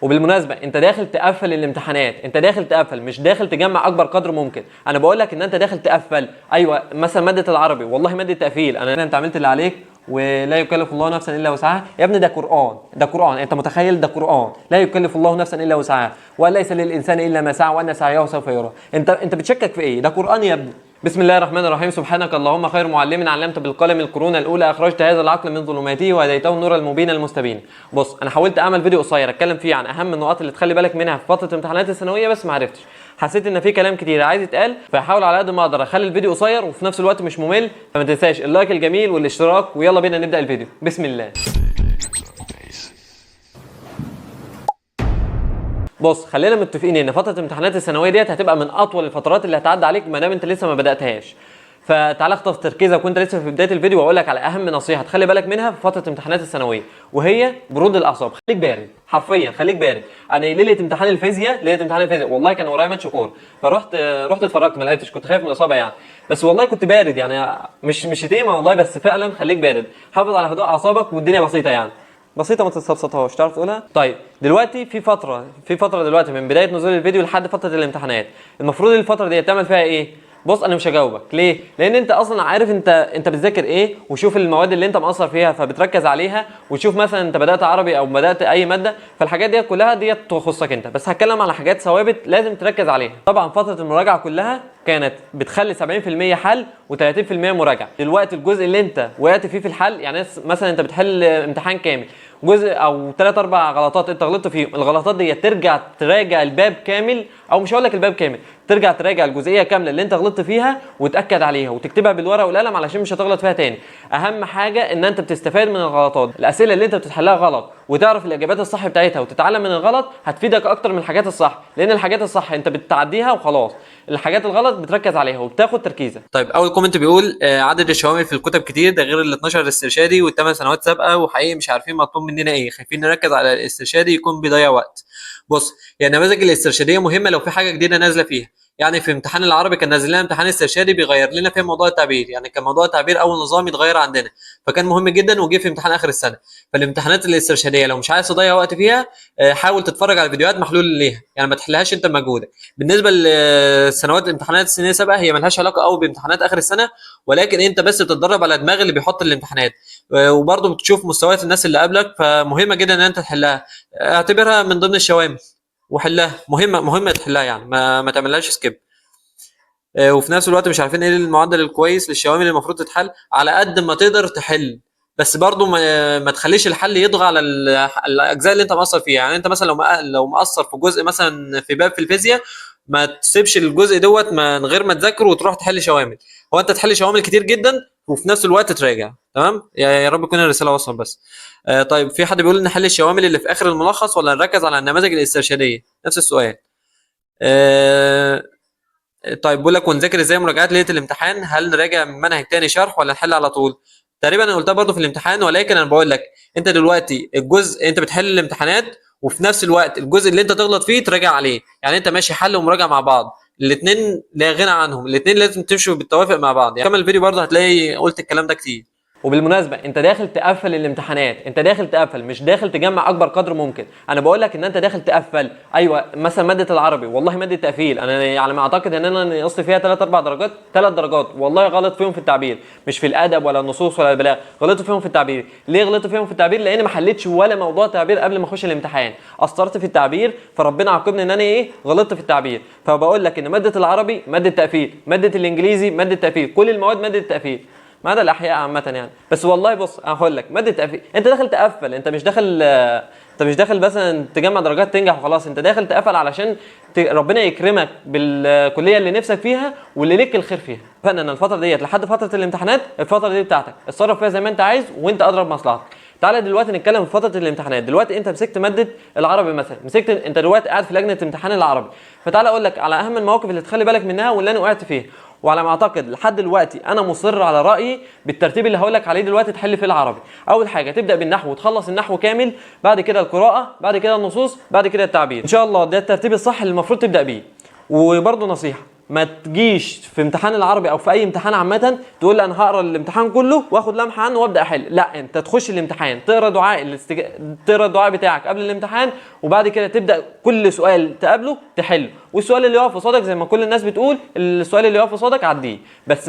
وبالمناسبه انت داخل تقفل الامتحانات، انت داخل تقفل مش داخل تجمع اكبر قدر ممكن. انا بقول لك ان انت داخل تقفل. ايوه مثلا ماده العربي والله ماده تقفيل، انت عملت اللي عليك ولا يكلف الله نفسا الا وسعها. يا ابني ده قران، ده قران، انت متخيل؟ ده قران، لا يكلف الله نفسا الا وسعها وليس للانسان الا ما سعى وان سعيه سوف يرى. انت بتشكك في ايه؟ ده قران يا ابني. بسم الله الرحمن الرحيم. سبحانك اللهم خير معلم علمت بالقلم القرون الاولى اخرجت هذا العقل من ظلماته وهديته النور المبين المستبين. بص انا حاولت اعمل فيديو قصير اتكلم فيه عن اهم النقاط اللي تخلي بالك منها في فتره امتحانات الثانويه، بس ما عرفتش. حسيت ان في كلام كتير عايز يتقال، فهحاول على قد ما اقدر اخلي الفيديو قصير وفي نفس الوقت مش ممل. فما تنساش اللايك الجميل والاشتراك، ويلا بينا نبدا الفيديو. بسم الله. بص خلينا متفقين ان فتره امتحانات الثانويه ديت هتبقى من اطول الفترات اللي هتعدي عليك ما دام انت لسه ما بداتهاش. فتعالى اخطف تركيزك وانت لسه في بدايه الفيديو واقول لك على اهم نصيحه تخلي بالك منها في فتره امتحانات الثانويه، وهي برود الاعصاب. خليك بارد، حرفيا خليك بارد. انا ليله امتحان الفيزياء، والله كان ورايا ماتش كوره، رحت اتفرجت ما لعبتش، كنت خايف من الاصابه يعني. بس والله كنت بارد يعني، مش شتيمه والله، بس فعلا خليك بارد، حافظ على هدوء اعصابك والدنيا بسيطه يعني. بسيطه ما تستبسطهاش، تعرف تقولها. طيب دلوقتي في فتره دلوقتي من بدايه نزول الفيديو لحد فتره الامتحانات، المفروض الفتره دي تعمل فيها ايه؟ بص انا مش هجاوبك ليه؟ لان انت اصلا عارف انت بتذاكر ايه، وشوف المواد اللي انت مقصر فيها فبتركز عليها، وتشوف مثلا انت بدات عربي او بدات اي ماده، فالحاجات دي كلها دي تخصك انت. بس هتكلم على حاجات ثوابت لازم تركز عليها. طبعا فتره المراجعه كلها كانت بتخلي 70% حل و30% مراجعه. دلوقتي الجزء اللي انت وقعت فيه في الحل، يعني مثلا انت بتحل امتحان كامل، جزء او 3 4 غلطات انت غلطت فيهم، الغلطات دي ترجع تراجع الباب كامل، او مش هقول لك الباب كامل، ترجع تراجع الجزئيه كامله اللي انت غلطت فيها وتاكد عليها وتكتبها بالورقه والقلم علشان مش هتغلط فيها تاني. اهم حاجه ان انت بتستفاد من الغلطات، الاسئله اللي انت بتحلها غلط وتعرف الاجابات الصح بتاعتها وتتعلم من الغلط هتفيدك اكتر من الحاجات الصح، لان الحاجات الصح انت بتعديها وخلاص، الحاجات الغلط بتركز عليها وبتاخد تركيزك. طيب اول كومنت بيقول عدد الشوامل في الكتب كتير، ده غير ال 12 استرشادي والثمان سنوات سابقه، وحقيقي مش عارفين مطلوب مننا ايه، خايفين نركز على الاسترشادي يكون بيضيع وقت. بص يعني النماذج الاسترشاديه مهمه لو في حاجه جديده نازله فيها. يعني في امتحان العربي كان نازل لنا امتحان استرشادي بيغير لنا فيه موضوع التعبير، يعني كان موضوع التعبير اول نظام يتغير عندنا، فكان مهم جدا وجه في امتحان اخر السنه. فالامتحانات الاسترشاديه لو مش عايز تضيع وقت فيها حاول تتفرج على فيديوهات محلول ليها، يعني ما تحلهاش انت بمجهودك. بالنسبه للسنوات امتحانات السنين السابقه هي ملهاش علاقه قوي بامتحانات اخر السنه، ولكن انت بس بتتدرب على دماغ اللي بيحط الامتحانات، وبرضه بتشوف مستويات الناس اللي قبلك، فمهمه جدا ان انت تحلها. اعتبرها من ضمن الشوامل وحلها، مهمه تحلها يعني، ما تعملهاش سكيب. وفي نفس الوقت مش عارفين ايه المعدل الكويس للشوامل اللي المفروض تتحل، على قد ما تقدر تحل، بس برضو ما تخليش الحل يطغى على الاجزاء اللي انت مقصر فيها. يعني انت مثلا لو مقصر في جزء مثلا في باب في الفيزياء، ما تسيبش الجزء دوت من غير ما تذاكره وتروح تحل شوامل. هو انت تحل شوامل كتير جدا وفي نفس الوقت تراجع. تمام، يا رب تكون الرساله وصلت بس. طيب في حد بيقول نحل الشوامل اللي في اخر الملخص ولا نركز على النماذج الاسترشاديه؟ نفس السؤال. طيب بقول لك ونذاكر ازاي مراجعات ليله الامتحان، هل نراجع من منهج تاني شرح ولا نحل على طول؟ تقريبا انا قلتها برضو في الامتحان، ولكن انا بقول لك انت دلوقتي الجزء انت بتحل الامتحانات وفي نفس الوقت الجزء اللي انت تغلط فيه تراجع عليه، يعني انت ماشي حل ومراجعه مع بعض، الاثنين لا غنى عنهم، الاثنين لازم تمشوا بالتوافق مع بعض. يعني كمل الفيديو برضو هتلاقي قلت الكلام ده كتير. وبالمناسبه انت داخل تقفل الامتحانات، انت داخل تقفل مش داخل تجمع اكبر قدر ممكن. انا بقول لك ان انت داخل تقفل. ايوه مثلا ماده العربي والله ماده تقفيل، انا على ما اعتقد ان انا نقصت فيها 3 4 درجات، 3 درجات والله غلط فيهم في التعبير، مش في الادب ولا النصوص ولا البلاغه، غلطت فيهم في التعبير. ليه غلطت فيهم في التعبير؟ لان ما حلتش ولا موضوع تعبير قبل ما اخش الامتحان، قصرت في التعبير، فربنا عاقبني ان انا غلطت في التعبير. فبقول لك ان ماده العربي ماده تقفيل، ماده الانجليزي ماده تقفيل، كل المواد ماده تقفيل ما عدا الاحياء عامه يعني. بس والله بص هقول لك ماده تقفيل، انت داخل تقفل، انت مش داخل مثلا تجمع درجات تنجح وخلاص، انت داخل تقفل علشان ربنا يكرمك بالكليه اللي نفسك فيها واللي ليك الخير فيها. فانا الفتره ديت لحد فتره الامتحانات، الفتره دي بتاعتك اتصرف فيها زي ما انت عايز وانت اضرب مصلحتك. تعالى دلوقتي نتكلم في فتره الامتحانات. دلوقتي انت مسكت ماده العربي مثلا، انت دلوقتي قاعد في لجنه امتحان العربي، فتعالى اقول لك على اهم المواقف اللي تخلي بالك منها واللي انا وقعت فيها. وعلى ما اعتقد لحد دلوقتي انا مصر على رايي بالترتيب اللي هقول لك عليه دلوقتي تحل فيه العربي. اول حاجه تبدا بالنحو وتخلص النحو كامل، بعد كده القراءه، بعد كده النصوص، بعد كده التعبير. ان شاء الله ده الترتيب الصح اللي المفروض تبدا بيه. وبرده نصيحه، ما تجيش في امتحان العربي او في اي امتحان عامه تقول لي انا هقرا الامتحان كله واخد لمحه عنه وابدا احل. لا، انت تخش الامتحان تقرا تقرا الدعاء بتاعك قبل الامتحان، وبعد كده تبدا كل سؤال تقابله تحله، والسؤال اللي يقف قصادك زي ما كل الناس بتقول السؤال اللي يقف قصادك عديه. بس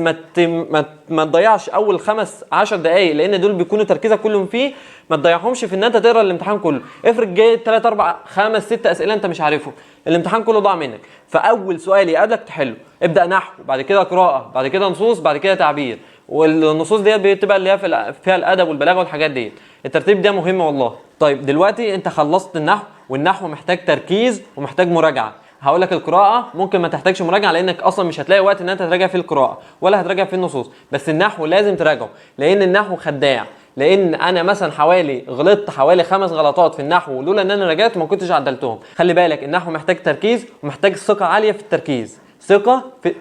ما تضيعش اول 5-10 دقائق، لان دول بيكونوا تركيزك كلهم فيه، ما تضيعهمش في ان انت تقرا الامتحان كله. افرض جاي 3 4 5 6 اسئله انت مش عارفهم، الامتحان كله ضاع منك. فاول سؤال يقابلك تحله، ابدا نحو، بعد كده قراءه، بعد كده نصوص، بعد كده تعبير. والنصوص ديت بتبقى اللي هي فيها الادب والبلاغه والحاجات ديت. الترتيب ده مهم والله. طيب دلوقتي انت خلصت النحو، والنحو محتاج تركيز ومحتاج مراجعه. هقول لك القراءه ممكن ما تحتاجش مراجعه، لانك اصلا مش هتلاقي وقت ان انت تراجع في القراءه ولا هتراجع في النصوص. بس النحو لازم تراجعه، لان النحو خداع. لان انا مثلا غلطت حوالي 5 غلطات في النحو، لولا ان انا رجعت ما كنتش عدلتهم. خلي بالك النحو محتاج تركيز ومحتاج ثقه عاليه في التركيز.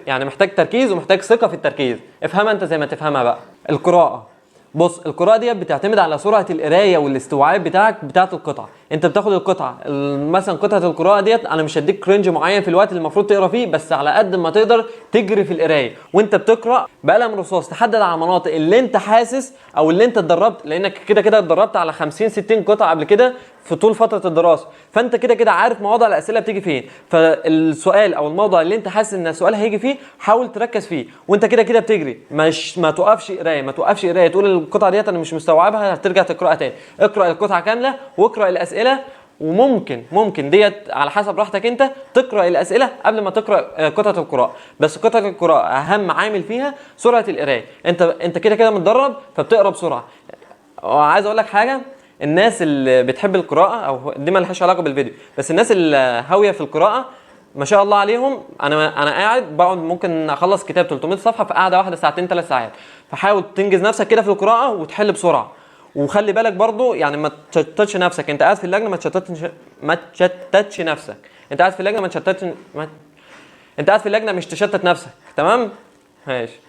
يعني محتاج تركيز ومحتاج ثقه في التركيز. افهمها انت زي ما تفهمها بقى. القراءه، بص القراءه دي بتعتمد على سرعه القرايه والاستوعاب بتاعت القطعه. انت بتاخد القطعه، مثلا قطعه القراءه ديت انا مش هديك رينج معين في الوقت اللي المفروض تقرا فيه، بس على قد ما تقدر تجري في القرايه وانت بتقرا بقلم رصاص، تحدد على المناطق اللي انت حاسس او اللي انت اتدربت، لانك كده اتدربت على 50-60 قطعه قبل كده في طول فتره الدراسه، فانت كده عارف مواضع الاسئله بتيجي فين. فالسؤال او الموضوع اللي انت حاسس ان السؤال هيجي فيه حاول تركز فيه، وانت كده بتجري. ما توقفش قرايه تقول القطعه ديت انا مش مستوعبها، هترجع تقراها تاني. اقرا القطعه كامله واقرا الاسئله، وممكن ديت على حسب راحتك انت تقرا الاسئله قبل ما تقرا قطعه القراءه. بس قطعه القراءه اهم عامل فيها سرعه القرايه. انت كده متدرب فبتقرا بسرعه. وعايز اقول لك حاجه، الناس اللي بتحب القراءه او دي ما لهاش علاقه بالفيديو، بس الناس اللي هاويه في القراءه ما شاء الله عليهم. انا قاعد بقعد ممكن اخلص كتاب 300 صفحه في قاعده واحده 2-3 ساعات. فحاول تنجز نفسك كده في القراءه وتحل بسرعه. وخلي بالك برضو يعني ما تشتتش نفسك. انت قاعد في اللجنه ما تشتتش نفسك. انت قاعد في اللجنه انت قاعد في اللجنه مش تشتت نفسك. تمام ماشي.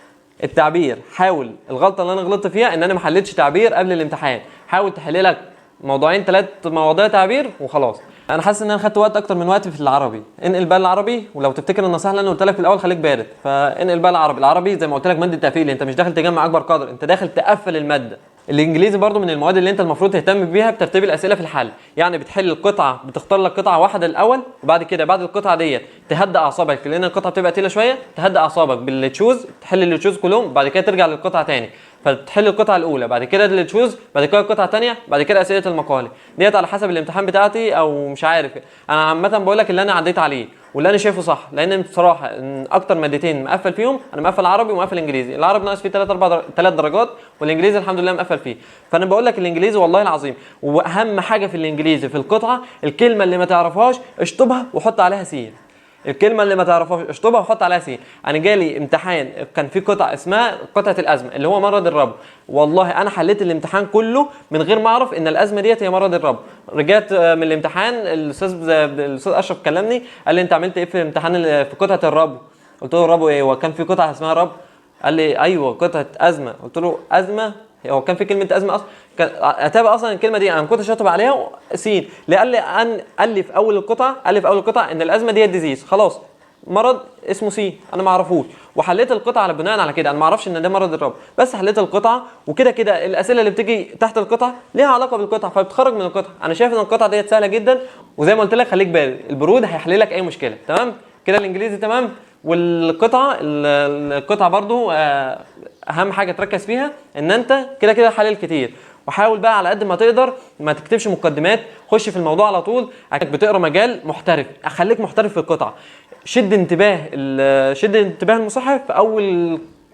التعبير، حاول. الغلطه اللي انا غلطت فيها ان انا ما حليتش تعبير قبل الامتحان. حاول تحل لك 2-3 مواضيع تعبير وخلاص. انا حاسس ان انا خدت وقت اكتر من وقت في العربي. انقل بقى العربي، ولو تفتكر النصيحه اللي انا قلت لك في الاول خليك بارد، فانقل بقى العربي زي ما قلت لك ماده تقفيل. انت مش داخل تجمع اكبر قدر، انت داخل تقفل الماده. الانجليزي برضو من المواد اللي انت المفروض تهتم بيها بترتيب الاسئله في الحل. يعني بتحل القطعه، بتختار لك قطعه واحده الاول، وبعد كده بعد القطعه ديت تهدى اعصابك، لان القطعه بتبقى تقيله شويه، تهدى اعصابك باللي تشوز، تحل اللي تشوز كلهم، بعد كده ترجع للقطعه تاني. فتحل القطعه الاولى، بعد كده اللي تشوز، بعد كده القطعه الثانيه، بعد كده اسئله المقالي. ديت على حسب الامتحان بتاعتي او مش عارف. انا عامه بقول لك اللي انا عديت عليه واللي انا شايفه صح، لان بصراحه ان اكتر مادتين مقفل فيهم، انا مقفل عربي ومقفل انجليزي. العربي ناقص فيه 3 درجات، والانجليزي الحمد لله مقفل فيه. فانا بقول لك الانجليزي والله العظيم، واهم حاجه في الانجليزي في القطعه الكلمه اللي ما تعرفهاش اشطبها وحط عليها سين. الكلمه اللي ما تعرفهاش اشطبها وحط عليها سين. انا جالي امتحان كان فيه قطعه اسمها قطعه الازمه اللي هو مرض الربو. والله انا حليت الامتحان كله من غير ما اعرف ان الازمه ديت هي مرض الربو. رجعت من الامتحان الاستاذ اشرف كلمني قال لي انت عملت ايه في الامتحان في قطعه الربو؟ قلت له الربو ايه؟ وكان في قطعه اسمها ربو؟ قال لي ايوه قطعه ازمه. قلت له ازمه؟ هو كان في كلمه ازمه اصلا؟ كان اتابع اصلا الكلمه دي انا ما كنتش شاطب عليها سين. ليه؟ قال لي في اول القطعه ان الازمه دي ديزيز، خلاص مرض اسمه سين انا ما اعرفوش. وحليت القطعه على بناء على كده، انا ما اعرفش ان ده مرض الربو، بس حليت القطعه. وكده الاسئله اللي بتيجي تحت القطعه ليها علاقه بالقطعه، فبتخرج من القطعه. انا شايف ان القطعه ديت سهله جدا، وزي ما قلت لك خليك بارد، البرود هيحل لك اي مشكله. تمام كده الانجليزي تمام. القطعه برضو اهم حاجه تركز فيها ان انت كده حلل كتير. وحاول بقى على قد ما تقدر ما تكتبش مقدمات، خش في الموضوع على طول. بتقرا مجال محترف، خليك محترف في القطعه. شد انتباه المصحف في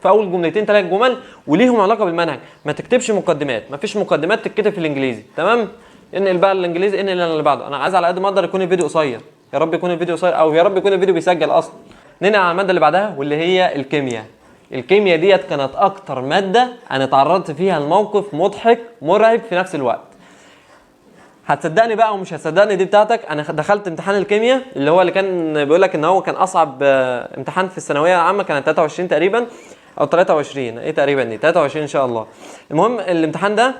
اول 2-3 جمل وليهم علاقه بالمنهج. ما تكتبش مقدمات، ما فيش مقدمات تتكتب في الانجليزي. تمام انقل بقى الانجليزي، انقل اللي بعده. انا عايز على قد ما اقدر يكون الفيديو قصير، يا رب يكون الفيديو قصير، او يا رب يكون الفيديو بيسجل اصلا. ننقل على الماده اللي بعدها واللي هي الكيمياء. الكيمياء ديت كانت اكتر ماده انا اتعرضت فيها لموقف مضحك مرعب في نفس الوقت. هتصدقني بقى ومش هتصدقني دي بتاعتك. انا دخلت امتحان الكيمياء اللي كان بيقول لك ان هو كان اصعب امتحان في الثانويه العامه، كانت 23 تقريبا او 23 ايه تقريبا دي 23 ان شاء الله. المهم الامتحان ده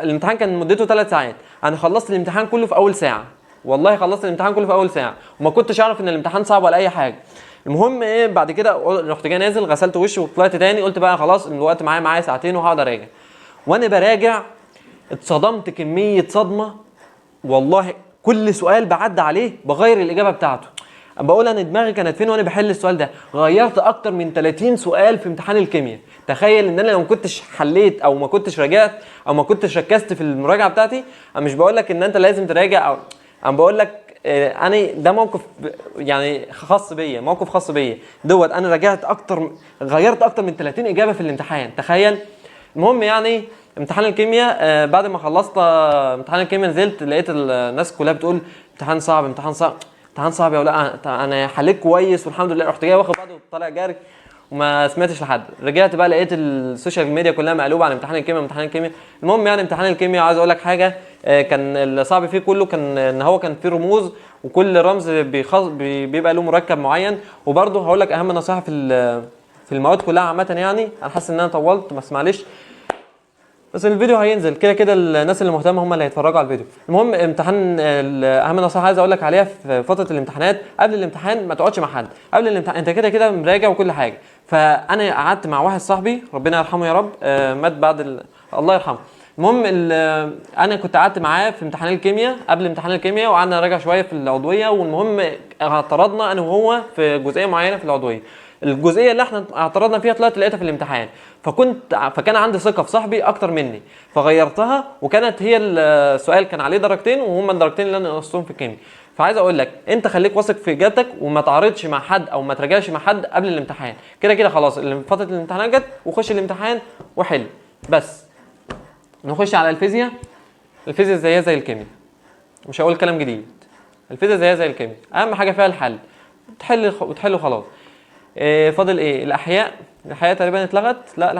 الامتحان كان مدته 3 ساعات. انا خلصت الامتحان كله في اول ساعه، والله خلصت الامتحان كله في اول ساعه، وما كنتش اعرف ان الامتحان صعب ولا اي حاجه. المهم ايه بعد كده رحت جاي نازل غسلت وشي وطلعت تاني، قلت بقى خلاص الوقت معايا ساعتين وهقعد اراجع. وانا براجع اتصدمت كميه صدمه والله. كل سؤال بعدي عليه بغير الاجابه بتاعته. بقول انا دماغي كانت فين وانا بحل السؤال ده. غيرت اكتر من 30 سؤال في امتحان الكيمياء. تخيل ان انا لو ما كنتش حليت او ما كنتش راجعت او ما كنتش ركزت في المراجعه بتاعتي. انا مش بقول لك ان انت لازم تراجع، او انا بقول لك انا ده موقف يعني خاص بيا، موقف خاص بيا دوت. انا راجعت اكتر، غيرت اكتر من 30 اجابه في الامتحان، تخيل. المهم يعني امتحان الكيمياء بعد ما خلصت امتحان الكيمياء نزلت لقيت الناس كلها بتقول امتحان صعب امتحان صعب امتحان صعب يا ولا انا حليت كويس والحمد لله. رحت جاي واخد بعضي وطالع جاري وما سمعتش لحد. رجعت بقى لقيت السوشيال ميديا كلها مقلوبه على امتحان الكيمياء امتحان الكيمياء. المهم يعني امتحان الكيمياء عايز اقول لك حاجه، كان الصعب فيه كله كان ان هو كان فيه رموز، وكل رمز بيبقى له مركب معين. وبرده هقول لك اهم نصيحه في المواد كلها عامه. يعني انا حاسس ان انا طولت بس معلش، بس الفيديو هينزل كده كده، الناس اللي مهتمه هم اللي هيتفرجوا على الفيديو. المهم امتحان اهم نصيحه عايز اقول لك عليها في فتره الامتحانات، قبل الامتحان ما تقعدش مع حد. قبل الامتحان انت كده كده مراجع وكل حاجه. فانا قعدت مع واحد صاحبي ربنا يرحمه يا رب، مات بعد الله يرحمه. المهم انا كنت قعدت معاه في امتحان الكيمياء قبل امتحان الكيمياء، وقعدنا نراجع شويه في العضويه. والمهم اعترضنا انا وهو في جزئيه معينه في العضويه. الجزئيه اللي احنا اعترضنا فيها طلعت لقيتها في الامتحان، فكان عندي ثقه في صاحبي اكتر مني، فغيرتها. وكانت هي السؤال كان عليه درجتين وهم الدرجتين اللي انا نقصتهم في الكيمياء. فعايز اقول لك انت خليك واثق في اجابتك وما تعارضش مع حد او ما تراجعش مع حد قبل الامتحان. كده كده خلاص فتره الامتحانات جت، وخش الامتحان وحل. بس نخش على الفيزياء. الفيزياء زيها زي الكيمياء، مش هقول كلام جديد. الفيزياء زيها زي الكيمياء، اهم حاجه فيها الحل، تحل وخلاص. فاضل ايه؟ الاحياء. الاحياء تقريبا اتلغت. لا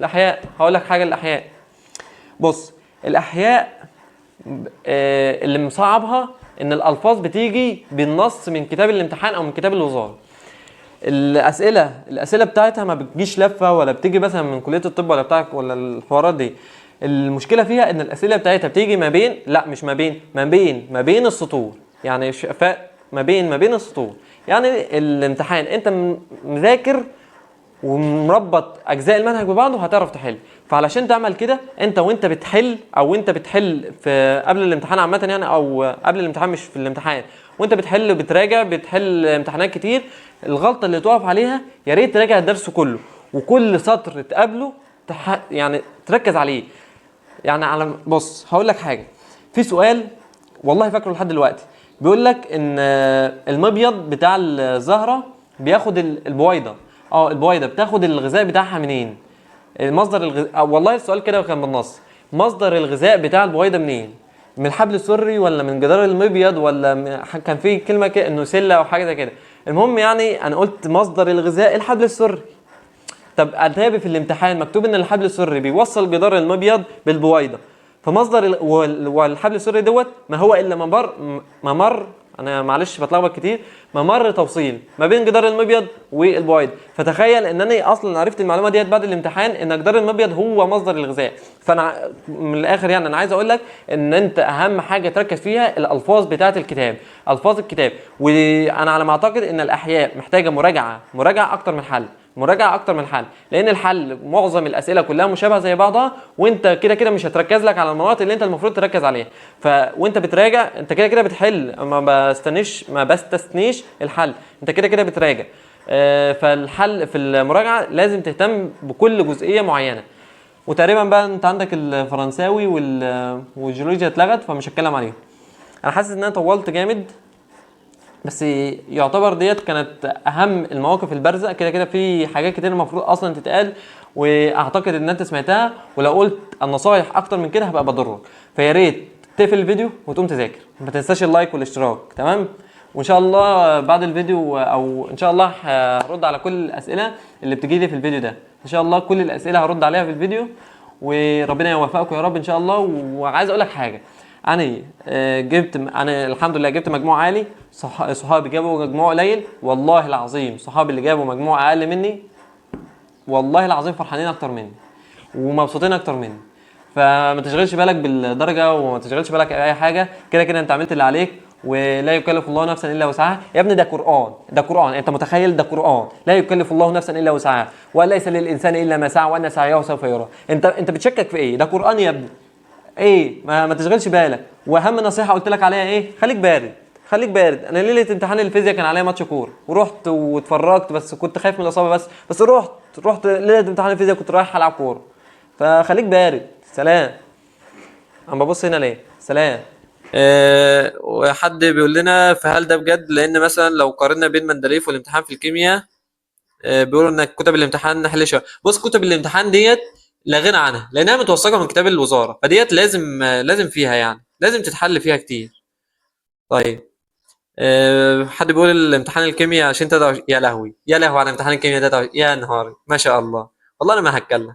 الاحياء هقول لك حاجه. الاحياء بص، الاحياء اللي مصعبها ان الالفاظ بتيجي بالنص من كتاب الامتحان او من كتاب الوزاره. الاسئله بتاعتها ما بتجيش لفه، ولا بتيجي مثلا من كليه الطب ولا بتاعك ولا الحوارات دي. المشكله فيها ان الاسئله بتاعتها بتيجي ما بين السطور. يعني ما بين السطور. يعني الامتحان انت مذاكر ومربط اجزاء المنهج ببعض وهتعرف تحل. فعلشان تعمل كده انت وانت بتحل او انت بتحل في قبل الامتحان عامه يعني، او قبل الامتحان مش في الامتحان، وانت بتحل امتحانات كتير، الغلطه اللي تقف عليها يا ريت تراجع الدرس كله، وكل سطر تقابله يعني تركز عليه. يعني بص هقول لك حاجه. في سؤال والله فاكره لحد دلوقتي، بيقول لك ان المبيض بتاع الزهره بياخد البويضه. البويضه بتاخد الغذاء بتاعها منين؟ مصدر الغذاء، والله السؤال كده كان بالنص. مصدر الغذاء بتاع البويضه منين؟ من الحبل السري ولا من جدار المبيض ولا كان في كلمه كده انه سله او حاجه زي كده. المهم يعني انا قلت مصدر الغذاء الحبل السري. طب اتابع في الامتحان مكتوب ان الحبل السري بيوصل جدار المبيض بالبويضه. فمصدر والحبل السري دوت ما هو الا ممر انا معلش بتلخبط كتير، ممر توصيل ما بين جدار المبيض والبويضه. فتخيل ان انا اصلا عرفت المعلومه ديت بعد الامتحان ان جدار المبيض هو مصدر الغذاء. فانا من الاخر يعني انا عايز اقول لك ان انت اهم حاجه تركز فيها الالفاظ بتاعه الكتاب، الفاظ الكتاب. وانا على ما اعتقد ان الاحياء محتاجه مراجعه اكتر من حل، لان الحل معظم الاسئله كلها مشابهه زي بعضها، وانت كده كده مش هتركز لك على المناطق اللي انت المفروض تركز عليها. وانت بتراجع انت كده كده بتحل، ما بستثنيش الحل، انت كده كده بتراجع. فالحل في المراجعه لازم تهتم بكل جزئيه معينه. وتقريبا بقى انت عندك الفرنساوي والجيولوجيا اتلغت فمش هتكلم عليهم. انا حاسس ان انا طولت جامد، بس يعتبر ديت كانت اهم المواقف البارزه. كده كده في حاجات كتير المفروض اصلا تتقال، واعتقد ان انت سمعتها، ولو قلت النصايح اكتر من كده هبقى بضرك. فيا ريت تقفل الفيديو وتقوم تذاكر، ما تنساش اللايك والاشتراك، تمام؟ وان شاء الله بعد الفيديو او ان شاء الله هرد على كل الاسئله اللي بتجي لي في الفيديو ده. ان شاء الله كل الاسئله هرد عليها في الفيديو، وربنا يوفقكم يا رب ان شاء الله. وعايز اقول لك حاجه، انا الحمد لله جبت مجموع عالي. صحابي جابوا مجموع قليل، والله العظيم صحابي اللي جابوا مجموع اقل مني والله العظيم فرحانين اكتر مني ومبسوطين اكتر مني. فما تشغلش بالك بالدرجه وما تشغلش بالك باي حاجه، كده كده انت عملت اللي عليك ولا يكلف الله نفسا الا وسعها. يا ابني ده قران، ده قران، انت متخيل؟ ده قران، لا يكلف الله نفسا الا وسعها وليس للانسان الا ما سعى وان سعيه سوف يرى. انت بتشكك في ايه؟ ده قران يا ابني. ايه ما تشغلش بالك. واهم نصيحه قلت لك عليها ايه؟ خليك بارد، خليك بارد. انا ليله امتحان الفيزياء كان عليا ماتش كوره ورحت واتفرجت، بس كنت خايف من الاصابه، بس رحت ليله امتحان الفيزياء كنت رايح العب كوره. فخليك بارد. سلام. انا ببص هنا ليه؟ سلام. وحد بيقول لنا فهل ده بجد؟ لان مثلا لو قارنا بين مندليف والامتحان في الكيمياء، بيقولوا ان كتب الامتحان نحل شويه. بص، كتب الامتحان ديت لا غنى عنها لانها متوثقه من كتاب الوزاره، فديت لازم فيها، يعني لازم تتحل فيها كتير. طيب. حد بيقول الامتحان الكيمياء عشان يا لهوي يا لهوي على امتحان الكيمياء ده، يا نهاري ما شاء الله. والله انا ما هتكلم.